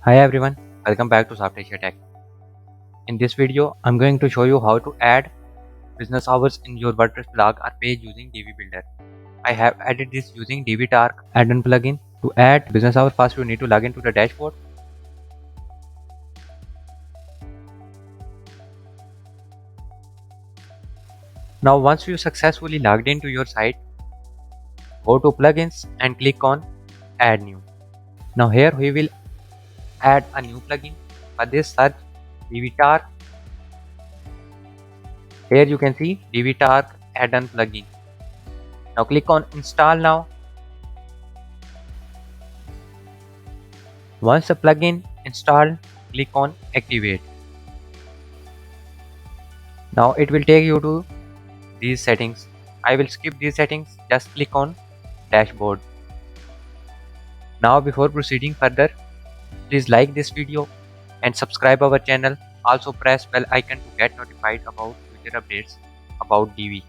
Hi everyone, welcome back to Soft Asia Tech. In this video, I'm going to show you how to add business hours in your WordPress blog or page using Divi Builder. I have added this using Divi add-on plugin. To add business hour, first you need to log into the dashboard. Now once you successfully logged into your site, go to plugins and click on add new. Now here we will add a new plugin. For this, search Divi. Here you can see Divi add-on plugin. Now click on install now. Once the plugin installed, click on activate. Now it will take you to these settings. I will skip these settings, just click on dashboard. Now before proceeding further, please like this video and subscribe our channel. Also press bell icon to get notified about future updates about Divi.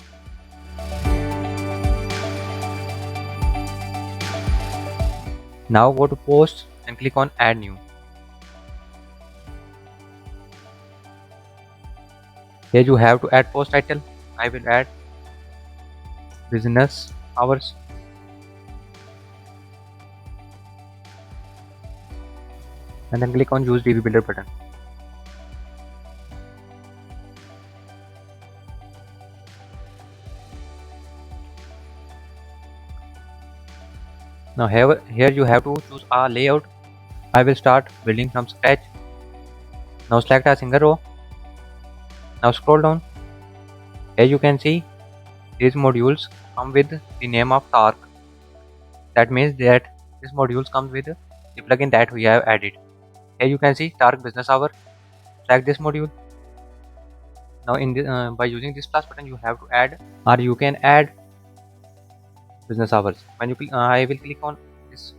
Now go to post and click on add new. Here you have to add post title. I will add business hours. And then click on use Divi Builder button. Now here you have to choose a layout. I will start building from scratch. Now select a single row. Now scroll down. Here you can see these modules come with the name of Tark. That means that this modules comes with the plugin that we have added. Here you can see Tark Business Hour. Select this module. Now by using this plus button you have to add, or you can add business hours. When you I will click on this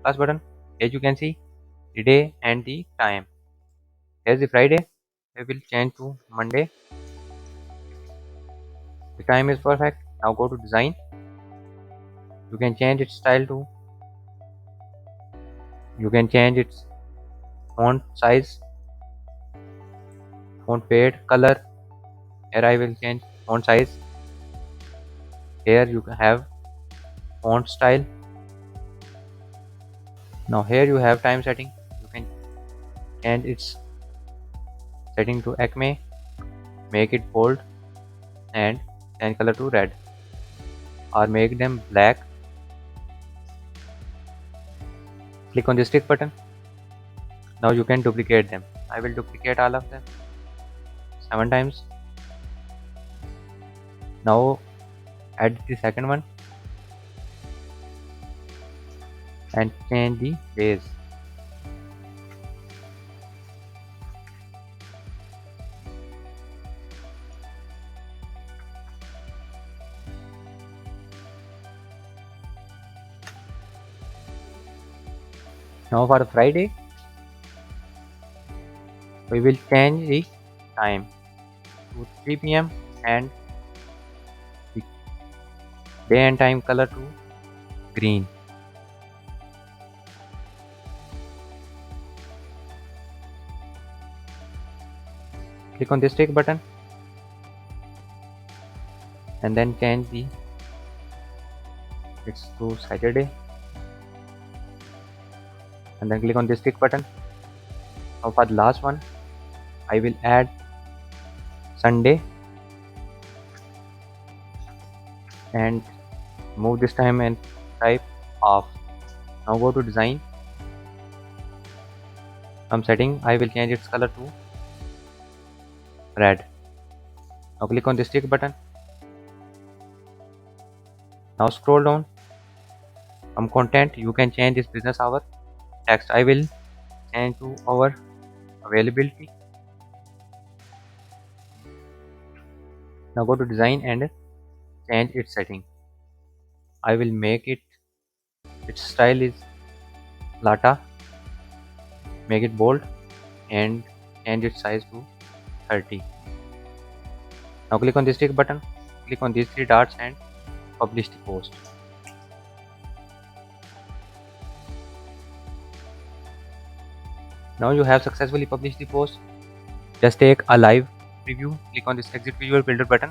plus button. Here you can see the day and the time. Here's the Friday. We will change to Monday. The time is perfect. Now go to design. You can change its style to. You can change its font size, font fade, color. Here I will change font size. Here you can have font style. Now here you have time setting. You can change its setting to Acme, make it bold, and change color to red, or make them black. Click on the stick button. Now you can duplicate them. I will duplicate all of them 7 times. Now add the second one and change the days. Now for Friday, we will change the time to 3 p.m. and the day and time color to green. Click on the stick button and then change the it's to Saturday, and then click on the stick button. Now for the last one, I will add Sunday and move this time and type off. Now go to design. From setting, I will change its color to red. Now click on the stick button. Now scroll down. From content, you can change this business hour text. I will change to our availability. Now go to design and change its setting. I will make its style is Lata, make it bold, and change its size to 30. Now click on the stick button, click on these 3 dots and publish the post. Now you have successfully published the post. Just take a live preview. Click on this exit visual builder button.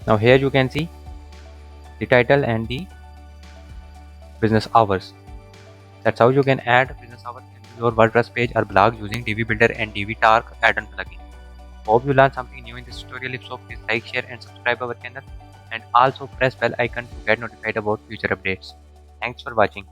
Now here you can see the title and the business hours. That's how you can add business hours into your WordPress page or blog using Divi Builder and Divi Talk add-on plugin. Hope you learned something new in this tutorial. If so, please like, share and subscribe our channel, and also press bell icon to get notified about future updates. Thanks for watching.